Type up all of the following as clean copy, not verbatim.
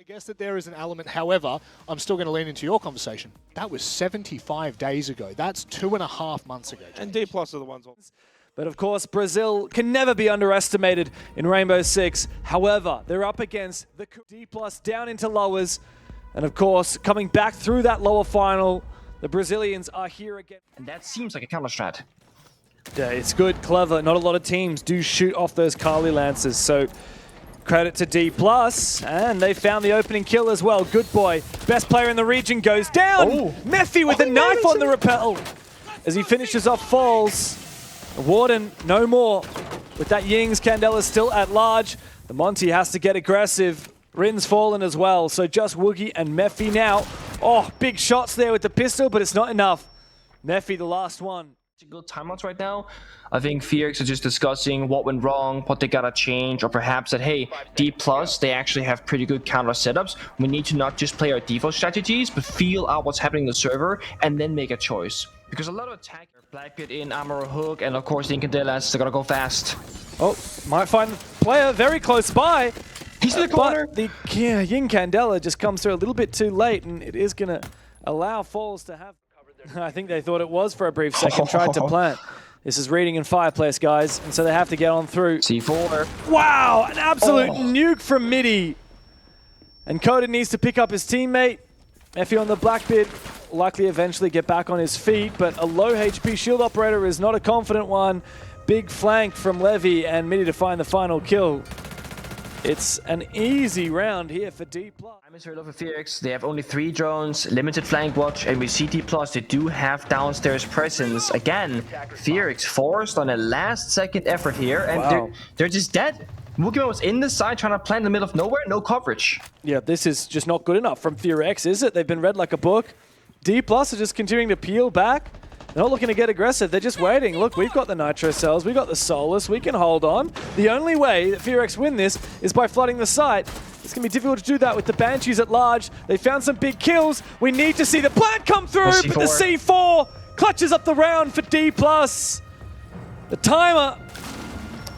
guess that there is an element. However, I'm still going to lean into your conversation. That was 75 days ago. That's 2.5 months ago. And DPlus are the ones. But of course, Brazil can never be underestimated in Rainbow Six. However, they're up against the DPlus down into lowers. And of course, coming back through that lower final, the Brazilians are here again. And that seems like a counter strat. Yeah, it's good, clever. Not a lot of teams do shoot off those Kali Lancers. So credit to DPlus, and they found the opening kill as well. Good boy. Best player in the region goes down. Oh. Mephi with a knife on the rappel as he finishes off Falls. Warden, no more. With that Yings, Candela still at large. The Monty has to get aggressive. Rin's fallen as well, so just Woogie and Mephi now. Oh, big shots there with the pistol, but it's not enough. Mephi, the last one. Good timeouts right now. I think FearX are just discussing what went wrong, what they gotta change, or perhaps that, hey, DPlus, they actually have pretty good counter setups. We need to not just play our default strategies, but feel out what's happening in the server and then make a choice. Because a lot of attack, Blackbeard in, Armor Hook, and of course the Incandelas, they gotta go fast. Oh, might find the player very close by. He's in the corner. But the Ying Candela just comes through a little bit too late, and it is gonna allow Falls to have... I think they thought it was for a brief second, tried to plant. This is reading in Fireplace, guys, and so they have to get on through. C4. Wow, an absolute nuke from Midi. And Coda needs to pick up his teammate. Effie on the Blackbeard, likely eventually get back on his feet, but a low HP shield operator is not a confident one. Big flank from Levy and Midi to find the final kill. It's an easy round here for DPlus. I'm in for FearX. They have only 3 drones, limited flank watch, and with DPlus, they do have downstairs presence. Again, FearX forced on a last-second effort here, and they're just dead. Wookiee was in the side trying to plant in the middle of nowhere, no coverage. Yeah, this is just not good enough from FearX, is it? They've been read like a book. DPlus are just continuing to peel back. They're not looking to get aggressive, they're just waiting. Look, we've got the Nitro cells, we've got the Solus, we can hold on. The only way that FearX win this is by flooding the site. It's going to be difficult to do that with the Banshees at large. They found some big kills. We need to see the plant come through, but the C4 clutches up the round for DPlus. The timer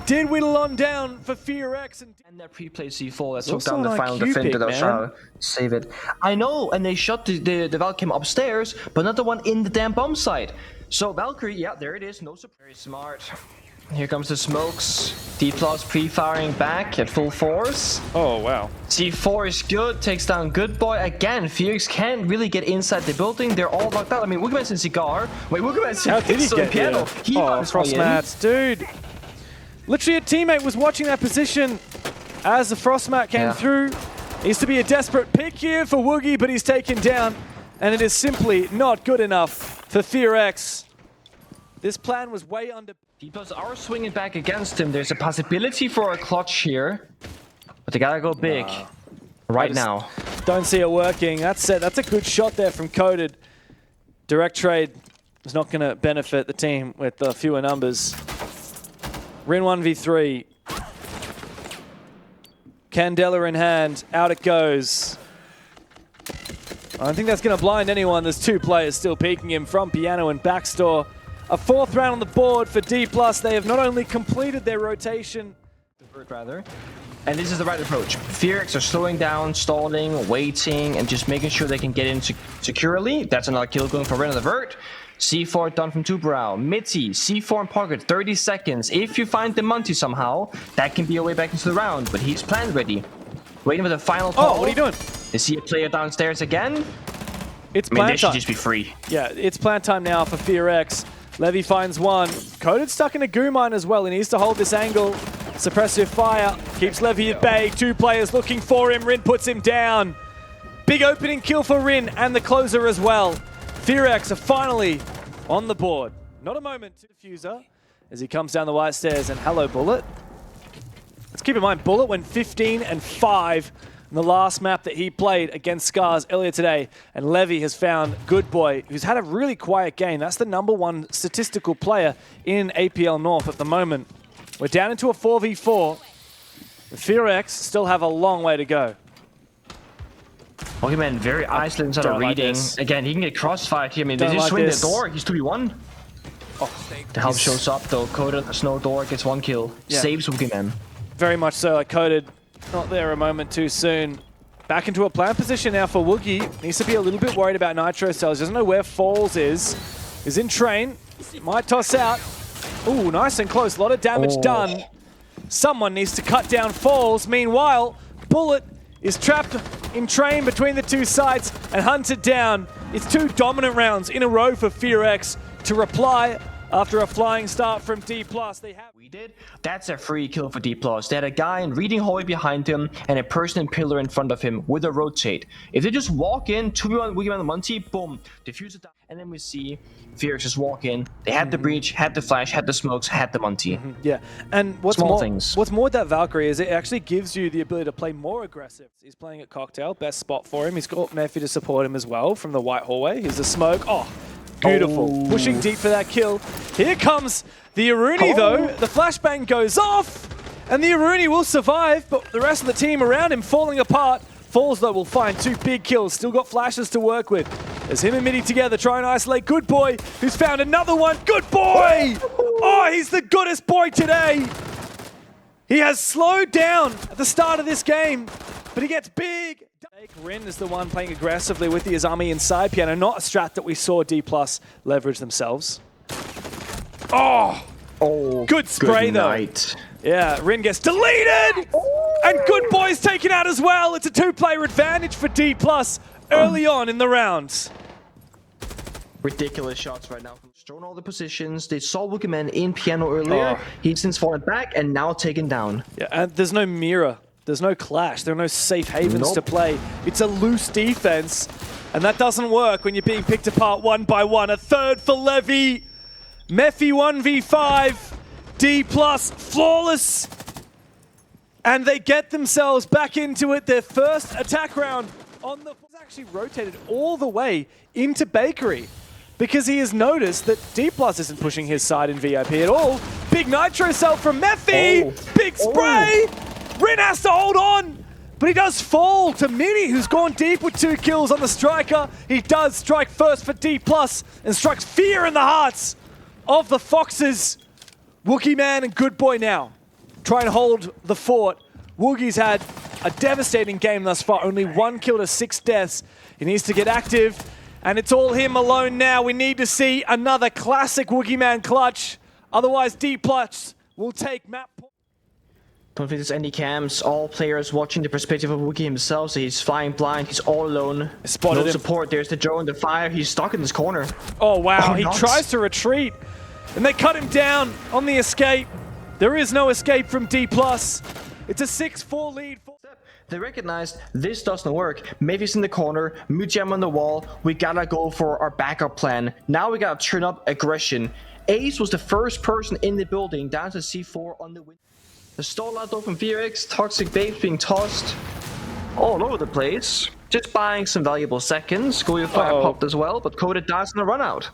did whittle on down for FearX. And that pre-play C4 that took down the final defender that was trying to save it. I know, and they shot the Valkyrie upstairs, but not the one in the damn bomb site. So Valkyrie, yeah, there it is, no surprise. Very smart. Here comes the smokes. DPlus pre-firing back at full force. Oh, wow. C4 is good, takes down Good Boy. Again, FearX can't really get inside the building. They're all locked out. I mean, Wookieeman's in Cigar. Wait, Wookieeman's in piano. Oh, Frostmats, dude. Literally a teammate was watching that position as the Frostmat came through. Needs to be a desperate pick here for Woogie, but he's taken down. And it is simply not good enough for FearX. This plan was way under... DPlus are swinging back against him. There's a possibility for a clutch here. But they gotta go big right now. Don't see it working. That's it. That's a good shot there from Coded. Direct trade is not going to benefit the team with fewer numbers. Rin 1v3. Candela in hand. Out it goes. I don't think that's going to blind anyone. There's 2 players still peeking him from Piano and Backstore. A 4th round on the board for DPlus. They have not only completed their rotation, and this is the right approach. FearX are slowing down, stalling, waiting, and just making sure they can get in securely. That's another kill going for Ren of the Vert. C4 done from Tubrau. Mitty, C4 in pocket, 30 seconds. If you find the Monty somehow, that can be a way back into the round, but he's planned ready. Waiting for the final call. Oh, what are you doing? They see a player downstairs again. It's plant time. They should just be free. Yeah, it's plant time now for FearX. Levy finds one. Coded stuck in a goo mine as well. He needs to hold this angle. Suppressive fire keeps Levy at bay. 2 players looking for him. Rin puts him down. Big opening kill for Rin and the closer as well. FearX are finally on the board. Not a moment to Diffuser as he comes down the white stairs. And hello, Bullet. Let's keep in mind, Bullet went 15-5 in the last map that he played against Scars earlier today. And Levy has found Good Boy, who's had a really quiet game. That's the #1 statistical player in APL North at the moment. We're down into a 4v4. The FearX still have a long way to go. Pokemon very isolated inside of reading. Again, he can get crossfired here. I mean, they just swing the door. He's 2v1. The help shows up though. Coda, Snow Door gets 1 kill. Saves Pokemon. Very much so. Like Coded, not there a moment too soon. Back into a plant position now for Woogie. Needs to be a little bit worried about Nitro Cells. Doesn't know where Falls is. Is in train. Might toss out. Ooh, nice and close. A lot of damage done. Someone needs to cut down Falls. Meanwhile, Bullet is trapped in train between the two sides and hunted down. It's 2 dominant rounds in a row for FearX to reply after a flying start from DPlus. We did. That's a free kill for DPlus. They had a guy in reading hallway behind him and a person in pillar in front of him with a rotate. If they just walk in, 2v1 Woogie Man the Monty, boom, defuse it down. And then we see FearX just walk in. They had the breach, had the flash, had the smokes, had the Monty. Yeah, and what's Small more, things. what's more with that Valkyrie is it actually gives you the ability to play more aggressive. He's playing at Cocktail, best spot for him. He's got Murphy to support him as well from the white hallway. Here's the smoke. Oh, beautiful. Pushing deep for that kill. Here comes the Aruni though. The flashbang goes off, and the Aruni will survive, but the rest of the team around him falling apart. Falls though will find 2 big kills. Still got flashes to work with. As him and Mitty together try and isolate Good Boy, who's found another one. Good Boy! Oh, he's the goodest boy today. He has slowed down at the start of this game, but he gets big. Rin is the one playing aggressively with the Azami inside piano, not a strat that we saw DPlus leverage themselves. Oh, good spray though. Yeah, Rin gets deleted, and Good Boy's taken out as well. It's a 2-player advantage for DPlus early on in the rounds. Ridiculous shots right now. Shown all the positions. They saw Woogie Man in piano earlier. He's since fallen back and now taken down. Yeah, and there's no mirror. There's no clash. There are no safe havens to play. It's a loose defense, and that doesn't work when you're being picked apart one by one. A third for Levy. Mephi 1v5. DPlus flawless. And they get themselves back into it. Their first attack round on the... actually rotated all the way into Bakery because he has noticed that DPlus isn't pushing his side in VIP at all. Big Nitro Cell from Mephi. Big spray. Rin has to hold on, but he does fall to Mitty, who's gone deep with 2 kills on the striker. He does strike first for DPlus and strikes fear in the hearts of the Foxes. Woogie Man and Good Boy now try and hold the fort. Woogie's had a devastating game thus far, only 1 kill to 6 deaths. He needs to get active, and it's all him alone now. We need to see another classic Woogie Man clutch. Otherwise, DPlus will take map point. Don't think there's any cams. All players watching the perspective of Woogie himself, so he's flying blind. He's all alone. Spotted no him. support. There's the drone, the fire. He's stuck in this corner. Oh, wow. He nuts. tries to retreat, and they cut him down on the escape. There is no escape from DPlus. It's a 6-4 lead. They recognized this doesn't work. Mayfi's in the corner, Mujam on the wall. We gotta go for our backup plan. Now we gotta turn up aggression. Ace was the first person in the building, down to C4 on the window. The stall out though from FearX, toxic babes being tossed all over the place. Just buying some valuable seconds. Goyo fire popped as well, but Coda dies in the run out.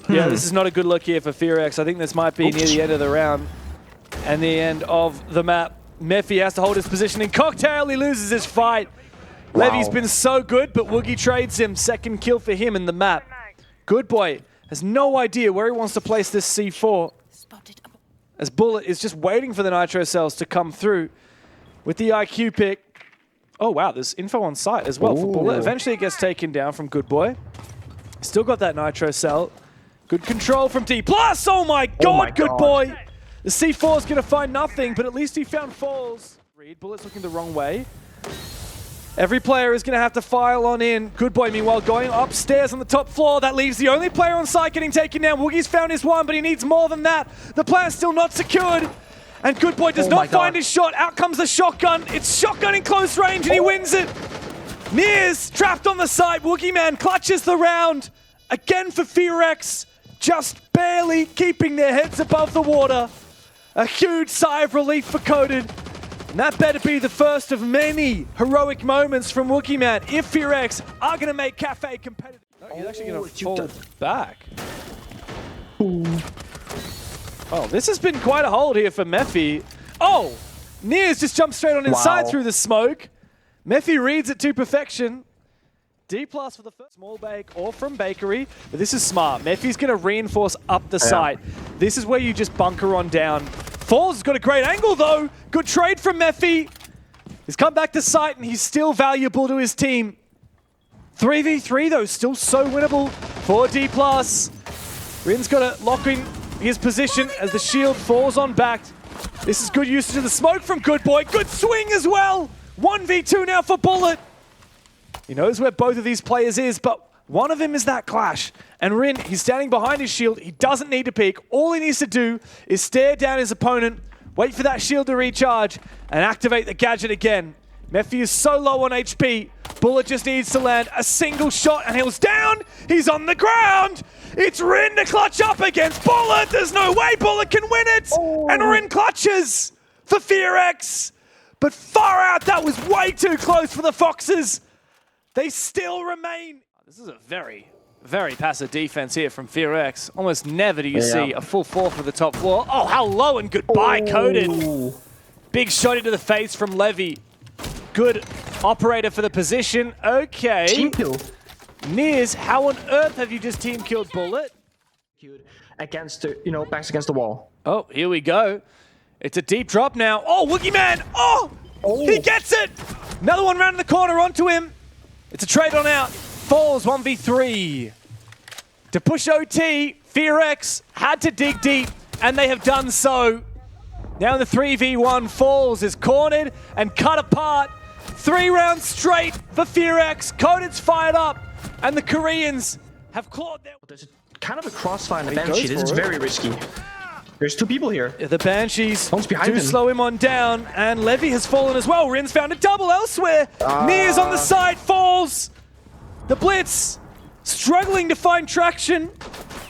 Yeah, this is not a good look here for FearX. I think this might be near the end of the round and the end of the map. Mephi has to hold his position in Cocktail. He loses his fight. Wow. Levy's been so good, but Woogie trades him. 2nd kill for him in the map. Good Boy has no idea where he wants to place this C4. As Bullet is just waiting for the Nitro Cells to come through with the IQ pick. Oh, wow, there's info on site as well for Bullet. Eventually it gets taken down from Good Boy. Still got that Nitro Cell. Good control from DPlus. Oh my God, Good Boy. The C4 is going to find nothing, but at least he found Falls. Bullet's looking the wrong way. Every player is going to have to file on in. Good Boy, meanwhile, going upstairs on the top floor. That leaves the only player on site getting taken down. Woogie's found his one, but he needs more than that. The plan's still not secured. And Good Boy does not find his shot. Out comes the shotgun. It's shotgun in close range, and he wins it. Nears trapped on the site. Woogie Man clutches the round. Again for FearX. Just barely keeping their heads above the water. A huge sigh of relief for Coded. And that better be the first of many heroic moments from Woogie Man if FearX are going to make Cafe competitive. No, he's actually going to fall back. Oh, this has been quite a hold here for Mephi. Oh, Nears just jumped straight on inside through the smoke. Mephi reads it to perfection. DPlus for the first small bake or from Bakery, but this is smart. Mephi's going to reinforce up the site. This is where you just bunker on down. Falls has got a great angle though. Good trade from Mephi. He's come back to site and he's still valuable to his team. 3v3 though, still so winnable for DPlus. Rin's got to lock in his position as the shield falls on back. This is good usage of the smoke from Good Boy. Good swing as well. 1v2 now for Bullet. He knows where both of these players is, but one of them is that clash. And Rin, he's standing behind his shield. He doesn't need to peek. All he needs to do is stare down his opponent, wait for that shield to recharge, and activate the gadget again. Mephi is so low on HP. Bullet just needs to land a single shot, and he's down. He's on the ground. It's Rin to clutch up against Bullet. There's no way Bullet can win it. And Rin clutches for FearX. But far out, that was way too close for the Foxes. They still remain. This is a very, very passive defense here from FearX. Almost never do you see a full 4 for the top floor. Oh, how low and goodbye, Coded. Big shot into the face from Levy. Good operator for the position. Okay. Team kill. Niz, how on earth have you just team killed Bullet? Against the, backs against the wall. Oh, here we go. It's a deep drop now. Oh, Woogie Man. Oh, he gets it. Another one round in the corner onto him. It's a trade on out. Falls 1v3. To push OT, FearX had to dig deep, and they have done so. Now in the 3v1, Falls is cornered and cut apart. 3 rounds straight for FearX. Coded's fired up, and the Koreans have clawed their... There's kind of a crossfire in the Banshee. This is very risky. There's 2 people here. The Banshees behind him. Slow him on down, and Levy has fallen as well. Rin's found a double elsewhere. Nia's on the side, falls. The Blitz struggling to find traction.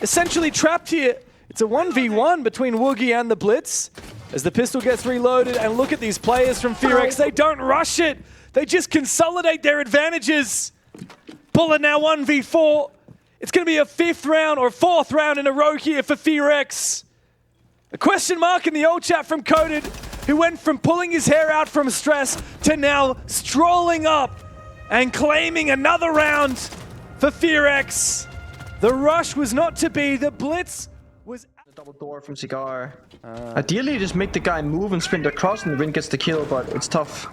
Essentially trapped here. It's a 1v1 between Woogie and the Blitz as the pistol gets reloaded. And look at these players from FearX. They don't rush it. They just consolidate their advantages. Bullet now 1v4. It's going to be a 5th round or 4th round in a row here for FearX. A question mark in the old chat from Coded, who went from pulling his hair out from stress to now strolling up and claiming another round for FearX. The rush was not to be. The Blitz was... A double door from Cigar. Ideally, just make the guy move and sprint across and Rin gets the kill, but it's tough.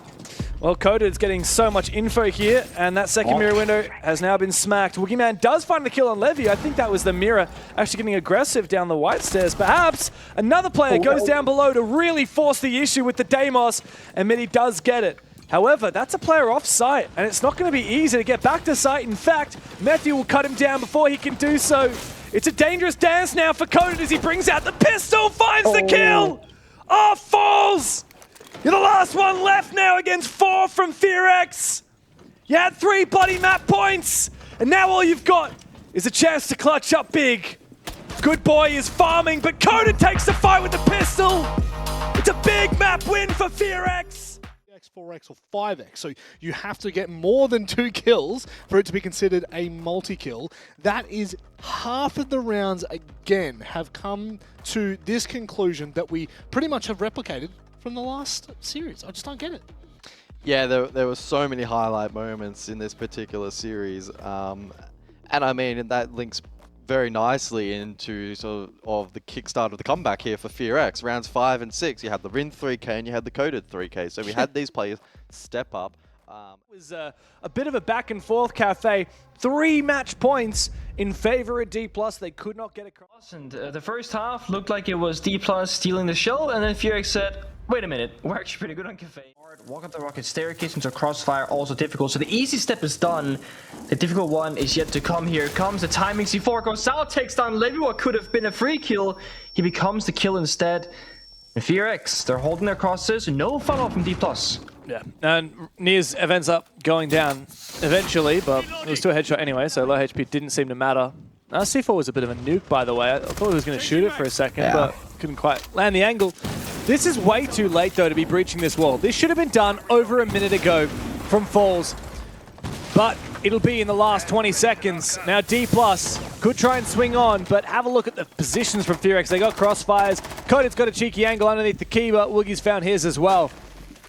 Well, Coded's getting so much info here, and that second mirror window has now been smacked. Woogie Man does find the kill on Levy. I think that was the mirror actually getting aggressive down the white stairs. Perhaps another player goes down below to really force the issue with the Deimos, and Midi does get it. However, that's a player off site, and it's not going to be easy to get back to site. In fact, Matthew will cut him down before he can do so. It's a dangerous dance now for Coded as he brings out the pistol, finds the kill! Oh, falls! You're the last one left now against 4 from FearX. You had 3 bloody map points, and now all you've got is a chance to clutch up big. Good Boy is farming, but Coded takes the fight with the pistol. It's a big map win for FearX. 4x or 5x, so you have to get more than 2 kills for it to be considered a multi-kill. That is half of the rounds again have come to this conclusion that we pretty much have replicated from the last series. I just don't get it. Yeah, there were so many highlight moments in this particular series, and I mean that links very nicely into sort of the kickstart of the comeback here for FearX. Rounds 5 and 6, you had the Rin 3K and you had the Coded 3K. So we had these players step up. It was a bit of a back and forth cafe. 3 match points in favor of DPlus. They could not get across. And the first half looked like it was DPlus stealing the show, and then FearX said, wait a minute, we're actually pretty good on cafe. Walk up the rocket staircase into crossfire, also difficult. So the easy step is done. The difficult one is yet to come. Here it comes. The timing C4 goes out, takes down Levy. What could have been a free kill, he becomes the kill instead. And FearX, they're holding their crosses. No follow-up from DPlus. Yeah, and Niz ends up going down eventually, but it was still a headshot anyway, so low HP didn't seem to matter. C4 was a bit of a nuke, by the way. I thought he was going to shoot it for a second, but couldn't quite land the angle. This is way too late, though, to be breaching this wall. This should have been done over a minute ago from Falls, but it'll be in the last 20 seconds. Now, DPlus could try and swing on, but have a look at the positions from FearX. They got crossfires. Coded's got a cheeky angle underneath the key, but Woogie's found his as well.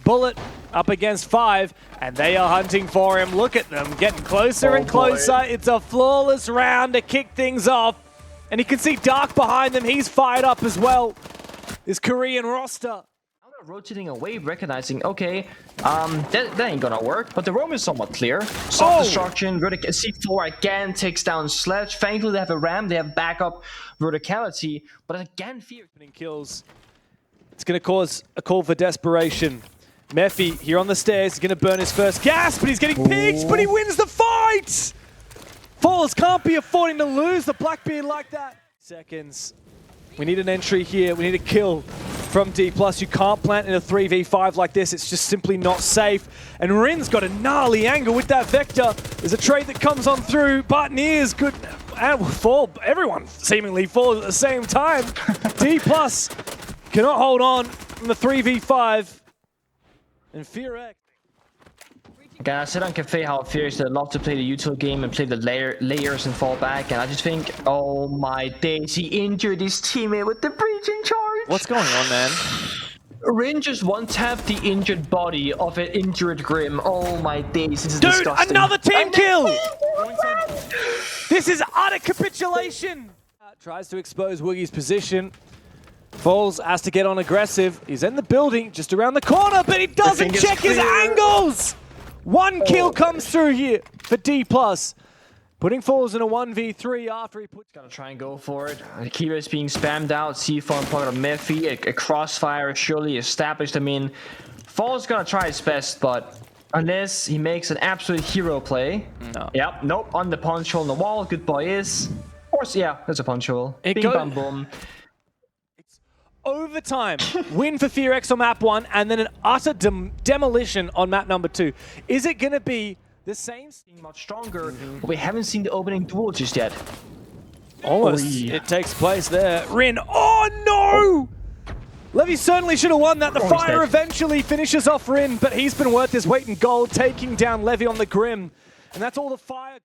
Bullet up against 5, and they are hunting for him. Look at them, getting closer and closer. It's a flawless round to kick things off. And you can see Dark behind them. He's fired up as well. This Korean roster. rotating away, recognizing, okay, that ain't gonna work, but the roam is somewhat clear. Self-destruction, C4 again takes down Sledge. Thankfully they have a ram, they have backup verticality, but again, Fear kills. It's gonna cause a call for desperation. Mephi here on the stairs, he's gonna burn his first gas, but he's getting picked, but he wins the fight! Falls can't be affording to lose the Blackbeard like that. Seconds. We need an entry here, we need a kill from DPlus. You can't plant in a 3v5 like this, it's just simply not safe. And Rin's got a gnarly angle with that Vector. There's a trade that comes on through, Buttoneers good, and fall, everyone seemingly falls at the same time. DPlus cannot hold on from the 3v5. And FearX. Again, I said on Cafe how FearX would love to play the util game and play the layers and fall back, and I just think, oh my days, he injured his teammate with the breaching charge. What's going on, man? Rin just one-tapped the injured body of an injured Grim. Oh my days, this is Dude, disgusting. another team kill! This is utter capitulation! Tries to expose Woogie's position. Falls has to get on aggressive. He's in the building, just around the corner, but he doesn't check his angles! One kill comes through here for DPlus. Putting Falls in a 1v3 after he puts... Gotta try and go for it. Akira is being spammed out. C4 and plug on Mephi. A crossfire is surely established. I mean, Falls gonna try his best, but unless he makes an absolute hero play... No. Yep, nope, on the punch hole on the wall. Good boy is... Of course, yeah, there's a punch hole. Bing, bam, boom. Overtime win for FearX on map 1 and then an utter demolition on map number 2. Is it going to be the same? Much stronger, but we haven't seen the opening duel just yet. Almost. It takes place there. Rin. Oh no! Levy certainly should have won that. The fire eventually finishes off Rin, but he's been worth his weight in gold, taking down Levy on the Grim. And that's all the fire.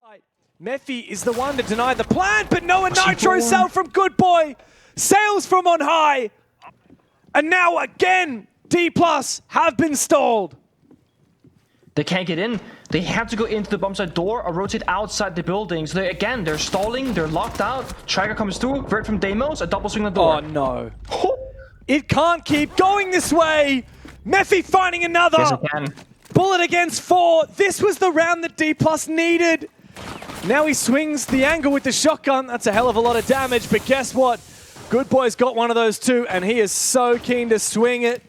Mephi is the one to deny the plant, but no, a Nitro cell from Good Boy. Sails from on high. And now again, DPlus have been stalled. They can't get in. They have to go into the bomb site door or rotate outside the building. So they're stalling, they're locked out. Tracker comes through, Vert from Deimos, a double swing on the door. Oh no. It can't keep going this way. Mephi finding another. Yes, it can. Bullet against 4. This was the round that DPlus needed. Now he swings the angle with the shotgun. That's a hell of a lot of damage, but guess what? Good Boy's got one of those too, and he is so keen to swing it.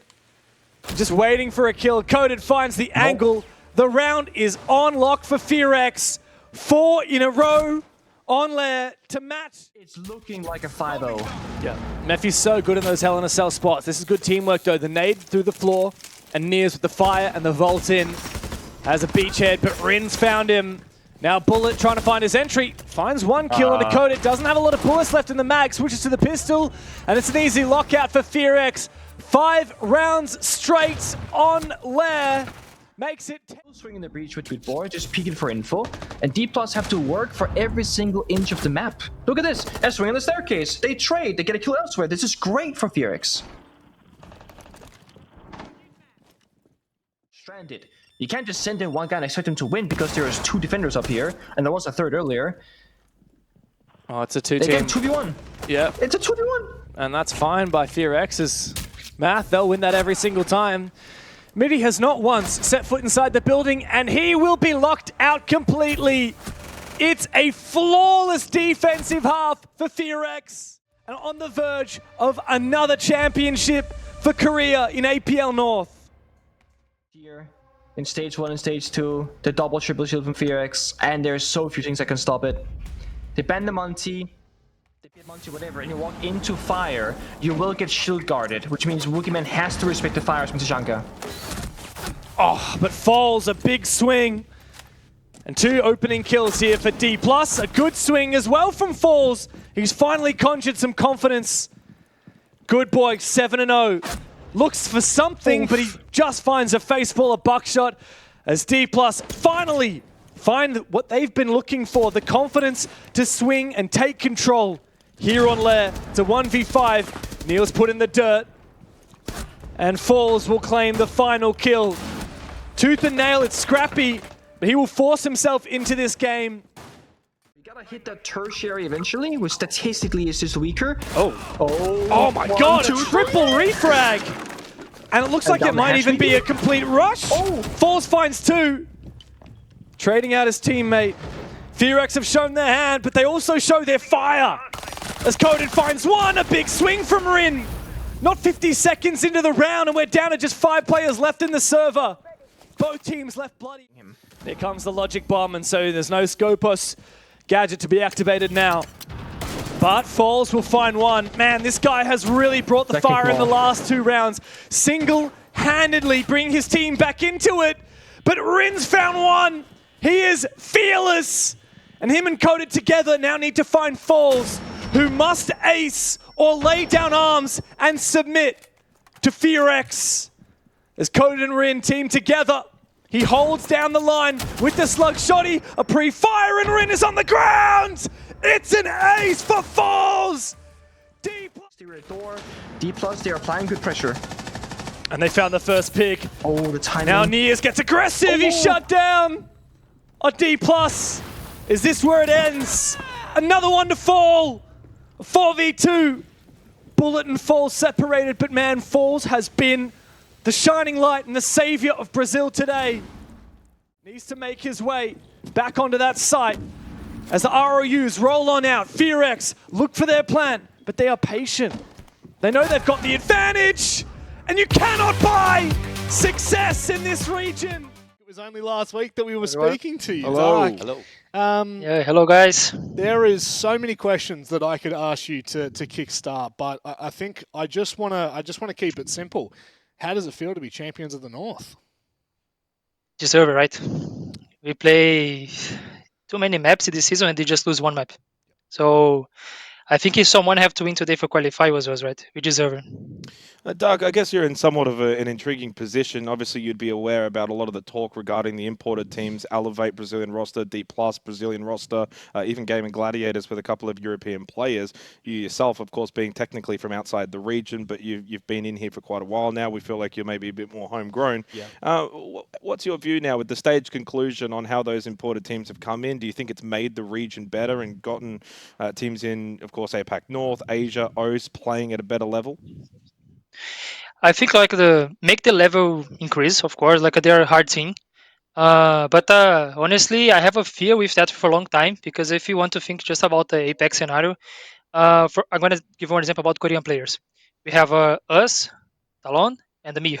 Just waiting for a kill. Coded finds the angle. The round is on lock for FearX. 4 in a row on lair to match. It's looking like a 5-0. Yeah, Mephi's so good in those Hell in a Cell spots. This is good teamwork though. The nade through the floor, and Nears with the fire and the vault in. Has a beachhead, but Rin's found him. Now Bullet trying to find his entry, finds one kill on the Coded, doesn't have a lot of bullets left in the mag, switches to the pistol, and it's an easy lockout for FearX. 5 rounds straight on lair, makes it 10. Swinging the breach with Good Boy, just peeking for info, and DPlus have to work for every single inch of the map. Look at this, a swing on the staircase, they trade, they get a kill elsewhere, this is great for FearX. Stranded. You can't just send in one guy and expect him to win because there's 2 defenders up here, and there was a third earlier. Oh, it's a They 2-team. get 2v1. Yeah. It's a 2v1. And that's fine by FearX's math. They'll win that every single time. Midi has not once set foot inside the building, and he will be locked out completely. It's a flawless defensive half for FearX. And on the verge of another championship for Korea in APL North. Here. In stage 1 and stage 2, the double triple shield from FearX, and there's so few things that can stop it. They ban the Monty, they ban Monty whatever, and you walk into fire, you will get shield guarded, which means Wookieman has to respect the fires from Tajanka. Oh, but Falls, a big swing. And 2 opening kills here for DPlus. A good swing as well from Falls. He's finally conjured some confidence. Good Boy, 7-0. Looks for something, but he just finds a face full of buckshot as DPlus finally find what they've been looking for, the confidence to swing and take control here on lair. It's a 1v5. Neil's put in the dirt, and Falls will claim the final kill. Tooth and nail, it's scrappy, but he will force himself into this game. Gotta hit that tertiary eventually, which statistically is just weaker. Oh my god, a triple refrag! And it looks And like down it the might even hatchery. be a complete rush. Oh. Falls finds 2. Trading out his teammate. FearX have shown their hand, but they also show their fire. As Coded finds 1, a big swing from Rin. Not 50 seconds into the round, and we're down to just 5 players left in the server. Both teams left bloody. There comes the logic bomb, and so there's no Scopus gadget to be activated now. But Falls will find 1. Man, this guy has really brought the fire in the last 2 rounds. Single-handedly bringing his team back into it. But Rin's found 1. He is fearless. And him and Coded together now need to find Falls, who must ace or lay down arms and submit to FearX. As Coded and Rin team together, he holds down the line with the slug shotty, a pre-fire, and Rin is on the ground! It's an ace for Falls! DPlus, they are applying good pressure. And they found the first pick. Oh, the timing. Now Nias gets aggressive, he's shut down on DPlus. Is this where it ends? Another one to fall. 4v2. Bullet and Falls separated, but man, Falls has been the shining light and the savior of Brazil today. Needs to make his way back onto that site as the ROUs roll on out. FearX look for their plan, but they are patient. They know they've got the advantage, and you cannot buy success in this region. It was only last week that we were speaking to you, Hello. Dark. Hello. Yeah, hello guys. There is so many questions that I could ask you to kickstart, but I think I just want to keep it simple. How does it feel to be champions of the North? Deserve it, right? We play too many maps this season and they just lose 1 map. So I think if someone have to win today for qualify was right. We deserve it. Doug, I guess you're in somewhat of an intriguing position. Obviously, you'd be aware about a lot of the talk regarding the imported teams, Elevate Brazilian roster, DPlus Brazilian roster, even Gaming Gladiators with a couple of European players. You yourself, of course, being technically from outside the region, but you've been in here for quite a while now. We feel like you're maybe a bit more homegrown. Yeah. What's your view now with the stage conclusion on how those imported teams have come in? Do you think it's made the region better and gotten teams in, of course, APAC North, Asia, OS playing at a better level? I think like make the level increase, of course, like they're a hard team. But honestly, I have a fear with that for a long time, because if you want to think just about the APEC scenario, I'm going to give one example about Korean players. We have us, Talon, and Amir.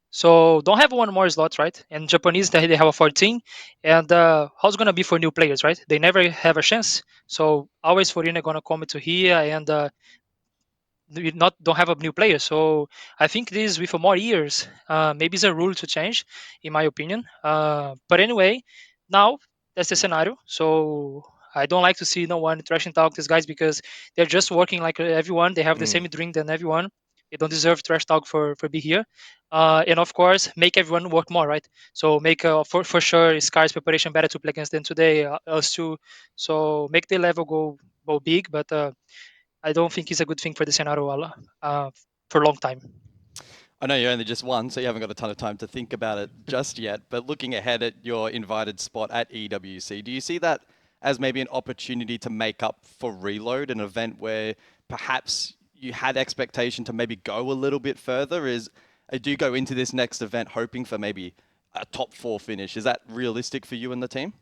So don't have one more slot, right? And Japanese, they have a 14. And how's going to be for new players, right? They never have a chance. So always Foreigner going to come to here and we don't have a new player. So I think this with more years, maybe it's a rule to change, in my opinion. But anyway, now that's the scenario. So I don't like to see no one trash talk these guys, because they're just working like everyone. They have the same dream than everyone. They don't deserve trash talk for be here. And of course, make everyone work more, right? So make for sure Sky's preparation better to play against them today, us too. So make the level go big, but I don't think it's a good thing for the scenario for a long time. I know you're only just one, so you haven't got a ton of time to think about it just yet. But looking ahead at your invited spot at EWC, do you see that as maybe an opportunity to make up for Reload, an event where perhaps you had expectation to maybe go a little bit further? Do you go into this next event hoping for maybe a top 4 finish? Is that realistic for you and the team?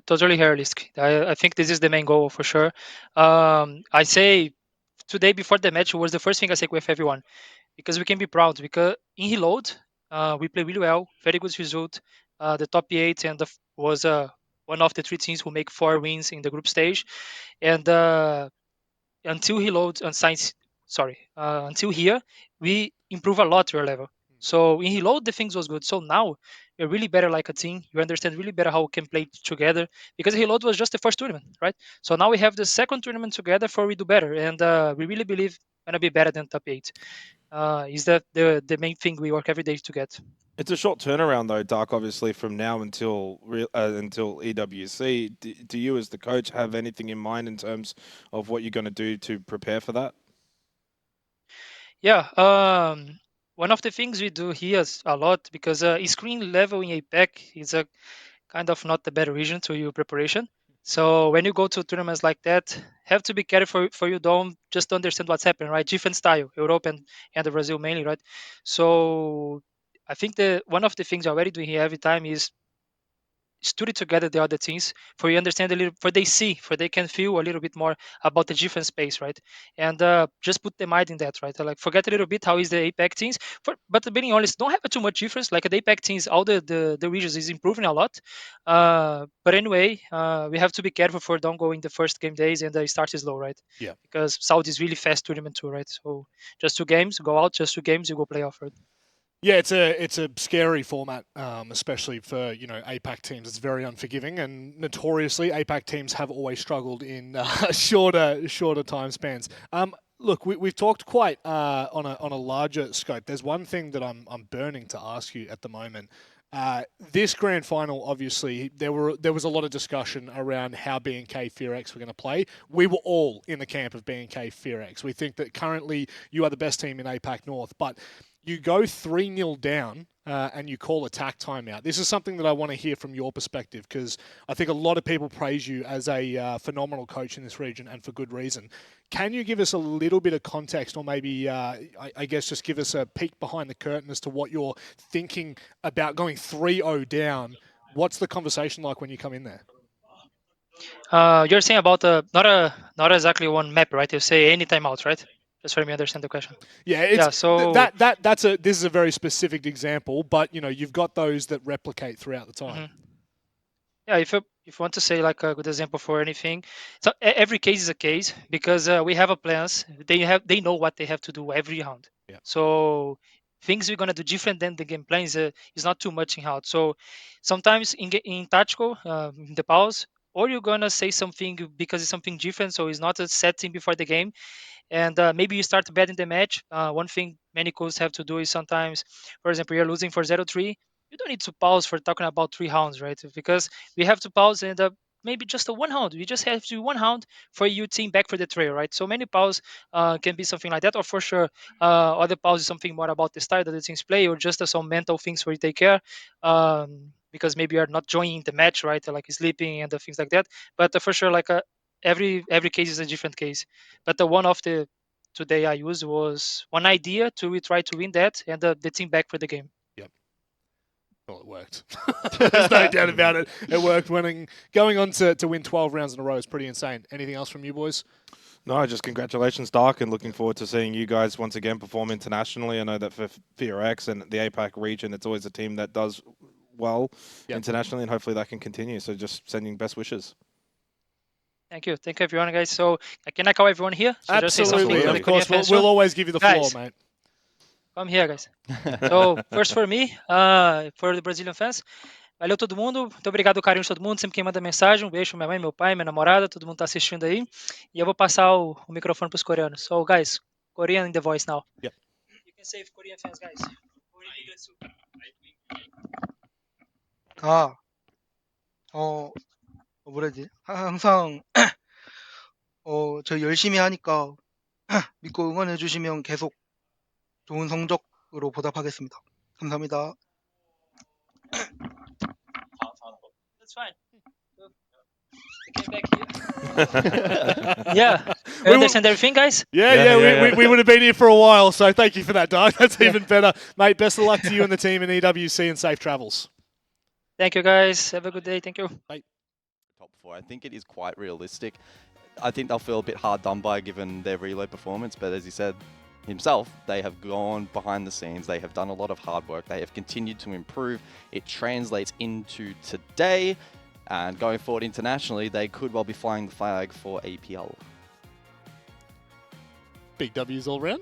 Totally realistic. I think this is the main goal for sure. I say today before the match was the first thing I said with everyone, because we can be proud, because in Reload we play really well, very good result. The top 8 and was one of the 3 teams who make 4 wins in the group stage, and until Reload and Science, until here we improve a lot your level. So in Reload the things was good. So now you're really better like a team. You understand really better how we can play together, because Reload was just the first tournament, right? So now we have the second tournament together for we do better, and we really believe gonna be better than top 8. Is that the main thing we work every day to get. It's a short turnaround, though, Dark, obviously, from now until EWC. Do you, as the coach, have anything in mind in terms of what you're going to do to prepare for that? Yeah, one of the things we do here is a lot, because screen level in APEC is a kind of not the better region to your preparation. So when you go to tournaments like that, have to be careful for you don't just understand what's happening, right? Different style, Europe and Brazil mainly, right? So I think the one of the things we're already doing here every time is study together the other teams for you understand a little for they see for they can feel a little bit more about the different space, right? And just put the mind in that, right? Like forget a little bit how is the APAC teams but being honest, don't have too much difference. Like the APAC teams, all the regions is improving a lot, but anyway, we have to be careful for don't go in the first game days and start slow, right? Yeah. Because Saudi is really fast tournament too, right? So just 2 games, go out, just 2 games, you go play off, right? Yeah, it's a scary format, especially for APAC teams. It's very unforgiving, and notoriously APAC teams have always struggled in shorter time spans. Look, we've talked quite on a larger scope. There's one thing that I'm burning to ask you at the moment. This grand final, obviously, there was a lot of discussion around how B&K FearX were going to play. We were all in the camp of B&K FearX. We think that currently you are the best team in APAC North, but you go 3-0 down and you call attack timeout. This is something that I want to hear from your perspective, because I think a lot of people praise you as a phenomenal coach in this region, and for good reason. Can you give us a little bit of context, or maybe, I guess, just give us a peek behind the curtain as to what you're thinking about going 3-0 down? What's the conversation like when you come in there? You're saying about not exactly one map, right? You say any timeout, right? Just for me to understand the question. Yeah, it's Yeah. So this is a very specific example, but you've got those that replicate throughout the time. mhm. Yeah, if you want to say like a good example for anything, so every case is a case because we have a plans. They know what they have to do every round. Yeah. So things we're gonna do different than the game plan is not too much in round. So sometimes in tactical, in the pause, or you're gonna say something because it's something different. So it's not a setting before the game, and maybe you start betting the match. One thing many coaches have to do is sometimes, for example, you're losing for 0-3. You don't need to pause for talking about 3 rounds, right? Because we have to pause and maybe just a 1 round. We just have to do 1 round for your team back for the trail, right? So many pause can be something like that, or for sure, other pause is something more about the style that the teams play, or just some mental things where you take care. Because maybe you're not joining the match, right? Like sleeping and the things like that. But for sure, like every case is a different case. But the one of the today I used was one idea to we try to win that and the team back for the game. Yep. Well, it worked. There's no doubt about it. It worked. Going on to win 12 rounds in a row is pretty insane. Anything else from you boys? No, just congratulations, Dark, and looking forward to seeing you guys once again perform internationally. I know that for FearX and the APAC region, it's always a team that does well internationally, and hopefully that can continue. So just sending best wishes. Thank you everyone, guys. So can I call everyone here? So just say Absolutely, something of to the Korean course. fans We'll too. always give you the Guys. floor, mate. Come here, guys. So first for me, for the Brazilian fans. Valeu todo mundo, muito obrigado o carinho de todo mundo, sempre quem manda mensagem, um beijo, minha mãe, meu pai, minha namorada, todo mundo tá assistindo aí. E eu vou passar o microfone para os coreanos. So guys, Korean in the voice now. Yep. You can save Korean fans, guys. Korean immigrants too. 뭐라 해야 되지? 항상 저희 열심히 하니까 믿고 응원해 주시면 계속 좋은 성적으로 보답하겠습니다. 감사합니다. That's fine. Came back here. Yeah. You understand everything, guys? Yeah. We would have been here for a while, so thank you for that, Doug. That's even better. Mate, best of luck to you and the team in EWC, and safe travels. Thank you, guys. Have a good day. Thank you. Bye. Top 4, I think it is quite realistic. I think they'll feel a bit hard done by given their reload performance, but as he said himself, they have gone behind the scenes. They have done a lot of hard work. They have continued to improve. It translates into today, and going forward internationally, they could well be flying the flag for APL. Big W's all round.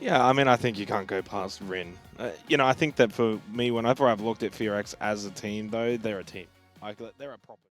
Yeah, I mean, I think you can't go past Rin. I think that for me, whenever I've looked at FearX as a team, though, they're a team. Like, they're a proper